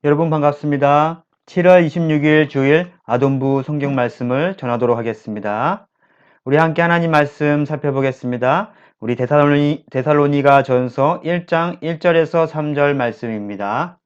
여러분 반갑습니다. 7월 26일 주일 아동부 성경 말씀을 전하도록 하겠습니다. 우리 함께 하나님 말씀 살펴보겠습니다. 우리 데살로니가 전서 1장 1절에서 3절 말씀입니다.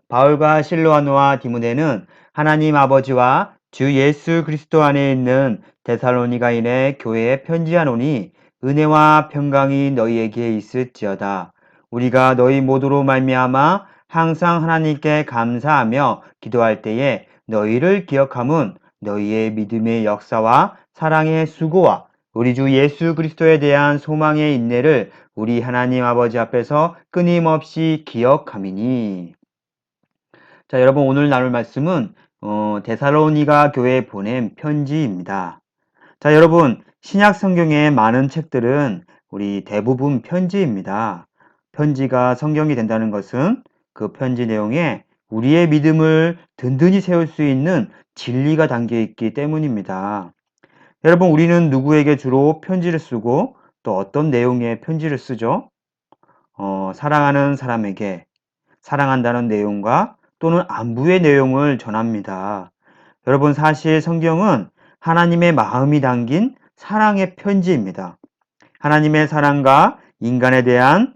바울과 실로아노와 디모데는 하나님 아버지와 주 예수 그리스도 안에 있는 데살로니가인의 교회에 편지하노니 은혜와 평강이 너희에게 있을지어다. 우리가 너희 모두로 말미암아 항상 하나님께 감사하며 기도할 때에 너희를 기억함은 너희의 믿음의 역사와 사랑의 수고와 우리 주 예수 그리스도에 대한 소망의 인내를 우리 하나님 아버지 앞에서 끊임없이 기억함이니. 자, 여러분 오늘 나눌 말씀은 데살로니가 교회에 보낸 편지입니다. 자, 여러분 신약 성경의 많은 책들은 우리 대부분 편지입니다. 편지가 성경이 된다는 것은 그 편지 내용에 우리의 믿음을 든든히 세울 수 있는 진리가 담겨 있기 때문입니다. 여러분 우리는 누구에게 주로 편지를 쓰고 또 어떤 내용의 편지를 쓰죠? 사랑하는 사람에게 사랑한다는 내용과 또는 안부의 내용을 전합니다. 여러분 사실 성경은 하나님의 마음이 담긴 사랑의 편지입니다. 하나님의 사랑과 인간에 대한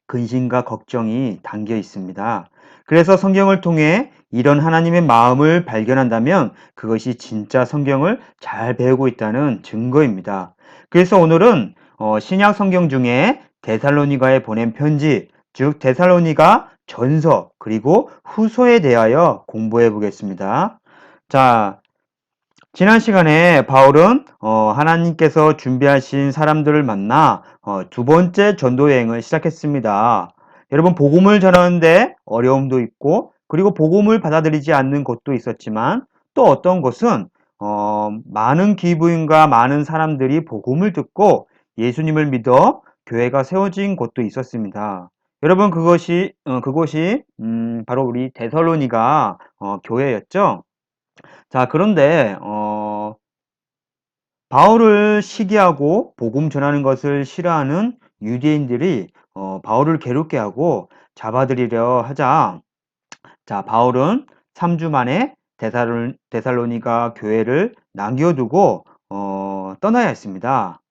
근심과 걱정이 담겨 있습니다. 그래서 성경을 통해 이런 하나님의 마음을 발견한다면 그것이 진짜 성경을 잘 배우고 있다는 증거입니다. 그래서 오늘은 신약 성경 중에 데살로니가에 보낸 편지, 즉 데살로니가 전서 그리고 후서에 대하여 공부해 보겠습니다. 자, 지난 시간에 바울은 하나님께서 준비하신 사람들을 만나 두 번째 전도 여행을 시작했습니다. 여러분 복음을 전하는데 어려움도 있고 그리고 복음을 받아들이지 않는 곳도 있었지만 또 어떤 곳은 많은 기부인과 많은 사람들이 복음을 듣고 예수님을 믿어 교회가 세워진 곳도 있었습니다. 여러분 그곳이 바로 우리 데살로니가 교회였죠. 자, 그런데 바울을 시기하고 복음 전하는 것을 싫어하는 유대인들이 바울을 괴롭게 하고 잡아들이려 하자, 자, 바울은 3주 만에 데살로니가 교회를 남겨두고 떠나야 했습니다.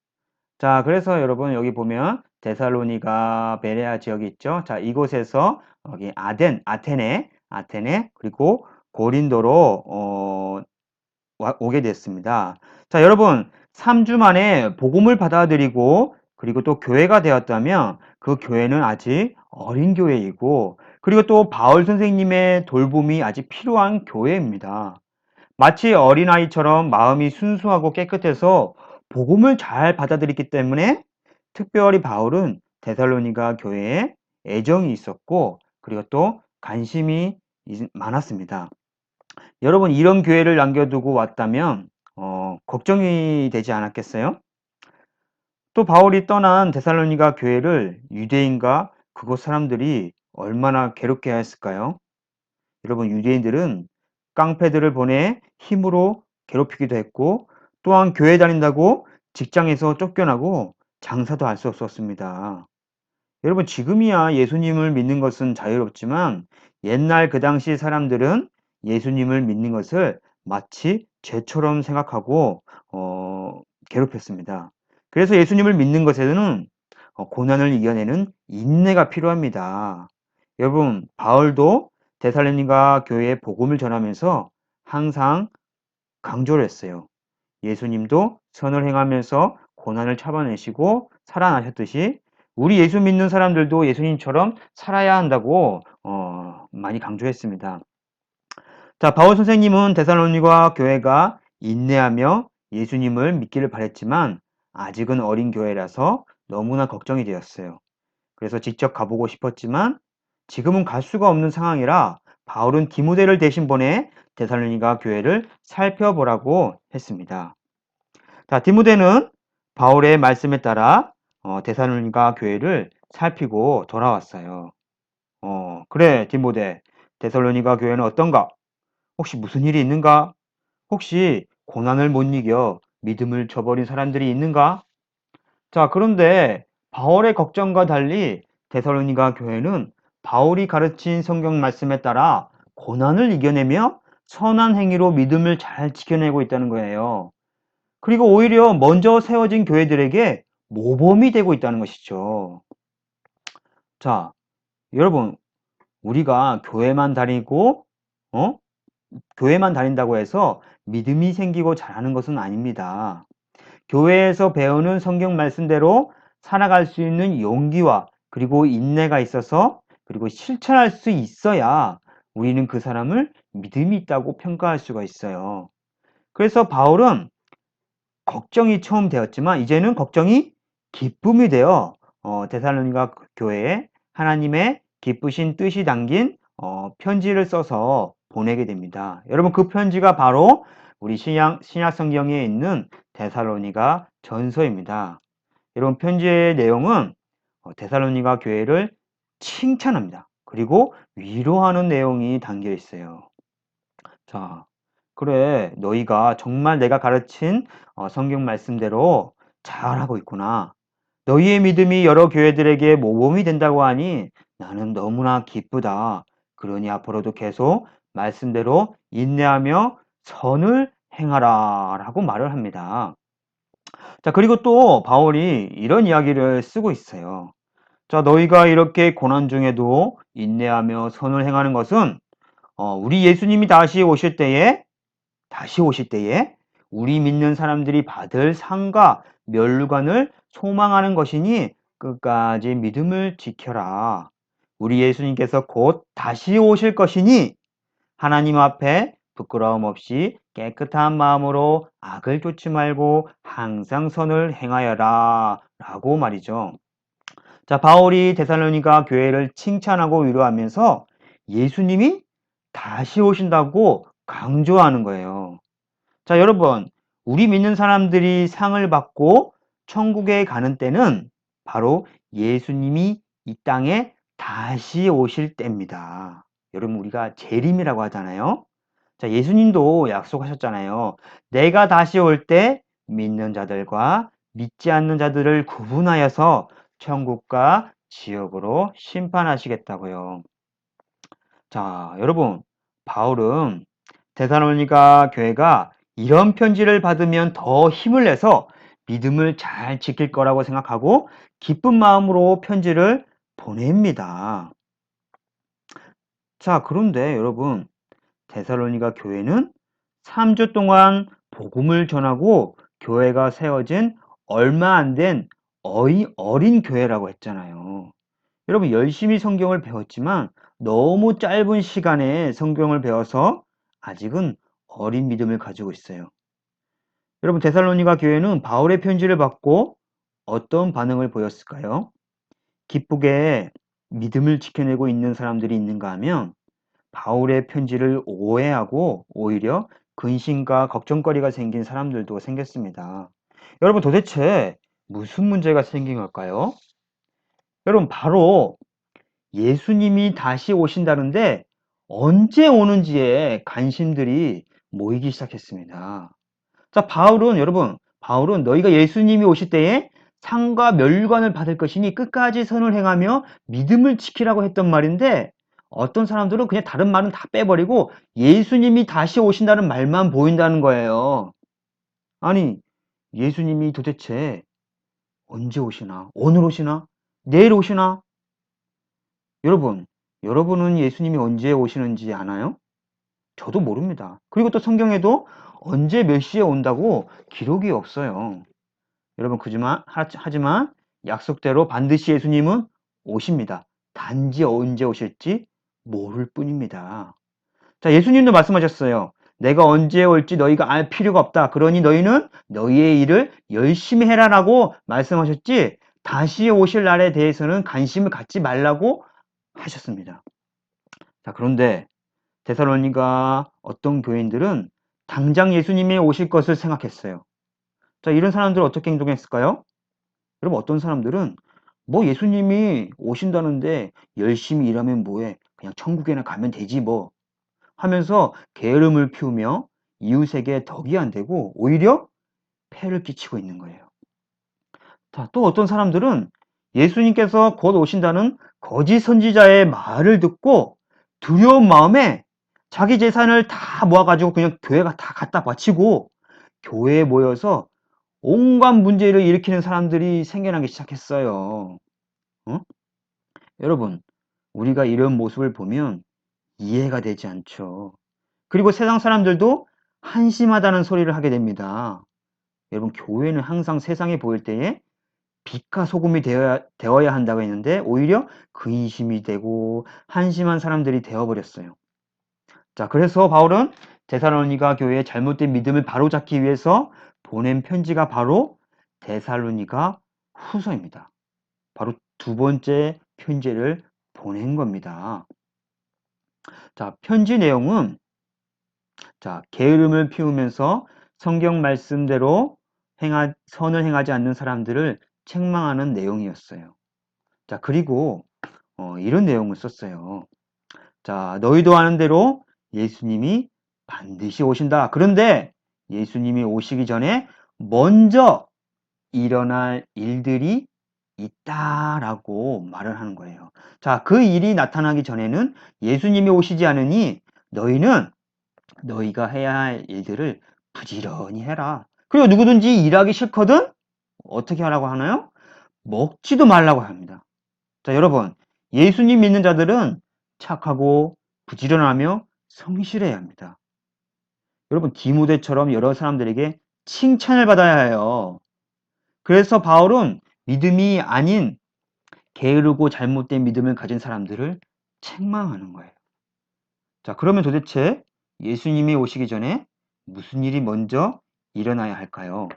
자, 그래서 여러분 여기 보면 데살로니가 베레아 지역이 있죠. 자, 이곳에서 여기 아테네 그리고 고린도로 오게 됐습니다. 자, 여러분 3주 만에 복음을 받아들이고 그리고 또 교회가 되었다면 그 교회는 아직 어린 교회이고 그리고 또 바울 선생님의 돌봄이 아직 필요한 교회입니다. 마치 어린아이처럼 마음이 순수하고 깨끗해서 복음을 잘 받아들였기 때문에 특별히 바울은 데살로니가 교회에 애정이 있었고 그리고 또 관심이 많았습니다. 여러분 이런 교회를 남겨두고 왔다면 걱정이 되지 않았겠어요? 또 바울이 떠난 데살로니가 교회를 유대인과 그곳 사람들이 얼마나 괴롭게 했을까요? 여러분 유대인들은 깡패들을 보내 힘으로 괴롭히기도 했고 또한 교회 다닌다고 직장에서 쫓겨나고 장사도 할 수 없었습니다. 여러분 지금이야 예수님을 믿는 것은 자유롭지만 옛날 그 당시 사람들은 예수님을 믿는 것을 마치 죄처럼 생각하고 괴롭혔습니다. 그래서 예수님을 믿는 것에는 고난을 이겨내는 인내가 필요합니다. 여러분 바울도 데살로니가 교회에 복음을 전하면서 항상 강조를 했어요. 예수님도 선을 행하면서 고난을 참아내시고 살아나셨듯이 우리 예수 믿는 사람들도 예수님처럼 살아야 한다고 많이 강조했습니다. 자, 바울 선생님은 데살로니가 교회가 인내하며 예수님을 믿기를 바랬지만 아직은 어린 교회라서 너무나 걱정이 되었어요. 그래서 직접 가보고 싶었지만 지금은 갈 수가 없는 상황이라 바울은 디모데를 대신 보내 데살로니가 교회를 살펴보라고 했습니다. 자, 디모데는 바울의 말씀에 따라 데살로니가 교회를 살피고 돌아왔어요. 그래, 디모데. 데살로니가 교회는 어떤가? 혹시 무슨 일이 있는가? 혹시 고난을 못 이겨 믿음을 저버린 사람들이 있는가? 자, 그런데 바울의 걱정과 달리 데살로니가 교회는 바울이 가르친 성경 말씀에 따라 고난을 이겨내며 선한 행위로 믿음을 잘 지켜내고 있다는 거예요. 그리고 오히려 먼저 세워진 교회들에게 모범이 되고 있다는 것이죠. 자, 여러분, 우리가 교회만 다닌다고 해서 믿음이 생기고 잘하는 것은 아닙니다. 교회에서 배우는 성경 말씀대로 살아갈 수 있는 용기와 그리고 인내가 있어서 그리고 실천할 수 있어야 우리는 그 사람을 믿음이 있다고 평가할 수가 있어요. 그래서 바울은 걱정이 처음 되었지만 이제는 걱정이 기쁨이 되어 데살로니가 교회에 하나님의 기쁘신 뜻이 담긴 편지를 써서 보내게 됩니다. 여러분, 그 편지가 바로 우리 신약 성경에 있는 데살로니가 전서입니다. 여러분, 편지의 내용은 데살로니가 교회를 칭찬합니다. 그리고 위로하는 내용이 담겨 있어요. 자, 그래, 너희가 정말 내가 가르친 성경 말씀대로 잘하고 있구나. 너희의 믿음이 여러 교회들에게 모범이 된다고 하니 나는 너무나 기쁘다. 그러니 앞으로도 계속 말씀대로 인내하며 선을 행하라 라고 말을 합니다. 자, 그리고 또 바울이 이런 이야기를 쓰고 있어요. 자, 너희가 이렇게 고난 중에도 인내하며 선을 행하는 것은 우리 예수님이 다시 오실 때에 우리 믿는 사람들이 받을 상과 멸류관을 소망하는 것이니 끝까지 믿음을 지켜라. 우리 예수님께서 곧 다시 오실 것이니 하나님 앞에 부끄러움 없이 깨끗한 마음으로 악을 쫓지 말고 항상 선을 행하여라 라고 말이죠. 자, 바울이 데살로니가 교회를 칭찬하고 위로하면서 예수님이 다시 오신다고 강조하는 거예요. 자, 여러분, 우리 믿는 사람들이 상을 받고 천국에 가는 때는 바로 예수님이 이 땅에 다시 오실 때입니다. 여러분, 우리가 재림이라고 하잖아요. 자, 예수님도 약속하셨잖아요. 내가 다시 올 때 믿는 자들과 믿지 않는 자들을 구분하여서 천국과 지옥으로 심판하시겠다고요. 자, 여러분, 바울은 데살로니가 교회가 이런 편지를 받으면 더 힘을 내서 믿음을 잘 지킬 거라고 생각하고 기쁜 마음으로 편지를 보냅니다. 자, 그런데 여러분, 데살로니가 교회는 3주 동안 복음을 전하고 교회가 세워진 얼마 안 된 어린 교회라고 했잖아요. 여러분, 열심히 성경을 배웠지만 너무 짧은 시간에 성경을 배워서 아직은 어린 믿음을 가지고 있어요. 여러분, 데살로니가 교회는 바울의 편지를 받고 어떤 반응을 보였을까요? 기쁘게 믿음을 지켜내고 있는 사람들이 있는가 하면 바울의 편지를 오해하고 오히려 근심과 걱정거리가 생긴 사람들도 생겼습니다. 여러분, 도대체 무슨 문제가 생긴 걸까요? 여러분, 바로 예수님이 다시 오신다는데 언제 오는지에 관심들이 모이기 시작했습니다. 자, 바울은 너희가 예수님이 오실 때에 상과 멸관을 받을 것이니 끝까지 선을 행하며 믿음을 지키라고 했던 말인데 어떤 사람들은 그냥 다른 말은 다 빼버리고 예수님이 다시 오신다는 말만 보인다는 거예요. 아니, 예수님이 도대체 언제 오시나? 오늘 오시나? 내일 오시나? 여러분은 예수님이 언제 오시는지 아나요? 저도 모릅니다. 그리고 또 성경에도 언제 몇 시에 온다고 기록이 없어요. 여러분, 하지만 약속대로 반드시 예수님은 오십니다. 단지 언제 오실지 모를 뿐입니다. 자, 예수님도 말씀하셨어요. 내가 언제 올지 너희가 알 필요가 없다. 그러니 너희는 너희의 일을 열심히 해라라고 말씀하셨지 다시 오실 날에 대해서는 관심을 갖지 말라고 하셨습니다. 자, 그런데 데살로니가 어떤 교인들은 당장 예수님이 오실 것을 생각했어요. 자, 이런 사람들은 어떻게 행동했을까요? 여러분, 어떤 사람들은 뭐 예수님이 오신다는데 열심히 일하면 뭐해? 그냥 천국에나 가면 되지 뭐 하면서 게으름을 피우며 이웃에게 덕이 안 되고 오히려 폐를 끼치고 있는 거예요. 자, 또 어떤 사람들은 예수님께서 곧 오신다는 거짓 선지자의 말을 듣고 두려운 마음에 자기 재산을 다 모아가지고 그냥 교회가 다 갖다 바치고 교회에 모여서 온갖 문제를 일으키는 사람들이 생겨나기 시작했어요. 어? 여러분, 우리가 이런 모습을 보면 이해가 되지 않죠. 그리고 세상 사람들도 한심하다는 소리를 하게 됩니다. 여러분, 교회는 항상 세상에 보일 때에 빛과 소금이 되어야 한다고 했는데 오히려 근심이 되고 한심한 사람들이 되어버렸어요. 자, 그래서 바울은 데살로니가 교회의 잘못된 믿음을 바로잡기 위해서 보낸 편지가 바로 데살로니가 후서입니다. 바로 두 번째 편지를 보낸 겁니다. 자, 편지 내용은 게으름을 피우면서 성경 말씀대로 선을 행하지 않는 사람들을 책망하는 내용이었어요. 자, 그리고 이런 내용을 썼어요. 자, 너희도 아는 대로 예수님이 반드시 오신다. 그런데 예수님이 오시기 전에 먼저 일어날 일들이 있다라고 말을 하는 거예요. 자, 그 일이 나타나기 전에는 예수님이 오시지 않으니 너희는 너희가 해야 할 일들을 부지런히 해라. 그리고 누구든지 일하기 싫거든? 어떻게 하라고 하나요? 먹지도 말라고 합니다. 자, 여러분, 예수님 믿는 자들은 착하고 부지런하며 성실해야 합니다. 여러분, 디모데처럼 여러 사람들에게 칭찬을 받아야 해요. 그래서 바울은 믿음이 아닌 게으르고 잘못된 믿음을 가진 사람들을 책망하는 거예요. 자, 그러면 도대체 예수님이 오시기 전에 무슨 일이 먼저 일어나야 할까요?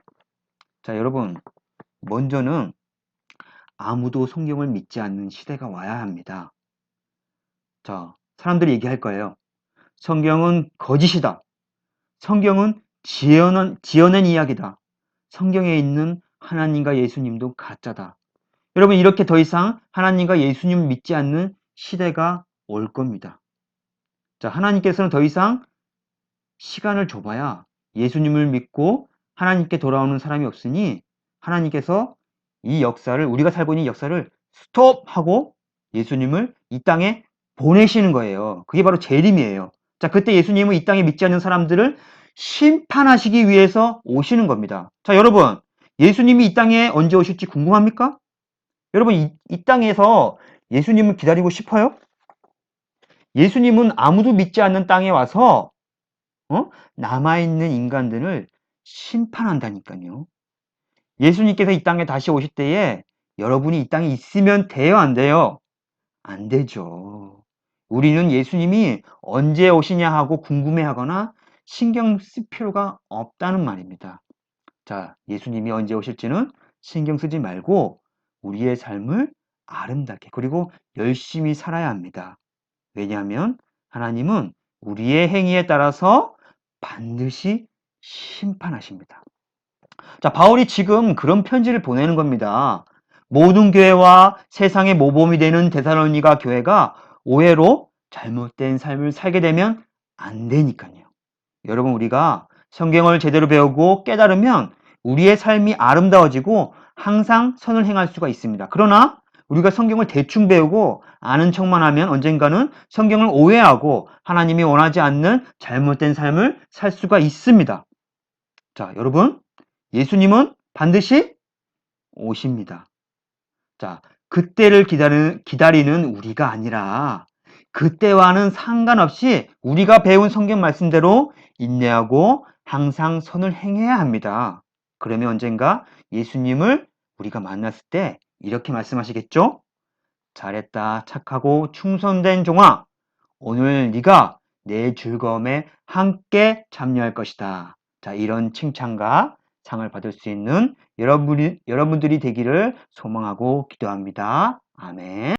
자, 여러분, 먼저는 아무도 성경을 믿지 않는 시대가 와야 합니다. 자, 사람들이 얘기할 거예요. 성경은 거짓이다. 성경은 지어낸 이야기다. 성경에 있는 하나님과 예수님도 가짜다. 여러분, 이렇게 더 이상 하나님과 예수님을 믿지 않는 시대가 올 겁니다. 자, 하나님께서는 더 이상 시간을 줘봐야 예수님을 믿고 하나님께 돌아오는 사람이 없으니 하나님께서 이 역사를, 우리가 살고 있는 역사를 스톱하고 예수님을 이 땅에 보내시는 거예요. 그게 바로 재림이에요. 자, 그때 예수님은 이 땅에 믿지 않는 사람들을 심판하시기 위해서 오시는 겁니다. 자, 여러분, 예수님이 이 땅에 언제 오실지 궁금합니까? 여러분, 이 땅에서 예수님을 기다리고 싶어요? 예수님은 아무도 믿지 않는 땅에 와서 남아있는 인간들을 심판한다니까요. 예수님께서 이 땅에 다시 오실 때에 여러분이 이 땅에 있으면 돼요, 안 돼요? 안 되죠. 우리는 예수님이 언제 오시냐 하고 궁금해하거나 신경 쓸 필요가 없다는 말입니다. 자, 예수님이 언제 오실지는 신경 쓰지 말고 우리의 삶을 아름답게 그리고 열심히 살아야 합니다. 왜냐하면 하나님은 우리의 행위에 따라서 반드시 심판하십니다. 자, 바울이 지금 그런 편지를 보내는 겁니다. 모든 교회와 세상의 모범이 되는 데살로니가 교회가 오해로 잘못된 삶을 살게 되면 안 되니까요. 여러분, 우리가 성경을 제대로 배우고 깨달으면 우리의 삶이 아름다워지고 항상 선을 행할 수가 있습니다. 그러나 우리가 성경을 대충 배우고 아는 척만 하면 언젠가는 성경을 오해하고 하나님이 원하지 않는 잘못된 삶을 살 수가 있습니다. 자, 여러분, 예수님은 반드시 오십니다. 자, 그때를 기다리는 우리가 아니라 그때와는 상관없이 우리가 배운 성경 말씀대로 인내하고 항상 선을 행해야 합니다. 그러면 언젠가 예수님을 우리가 만났을 때 이렇게 말씀하시겠죠? 잘했다, 착하고 충성된 종아, 오늘 네가 내 즐거움에 함께 참여할 것이다. 자, 이런 칭찬과 상을 받을 수 있는 여러분들이 되기를 소망하고 기도합니다. 아멘.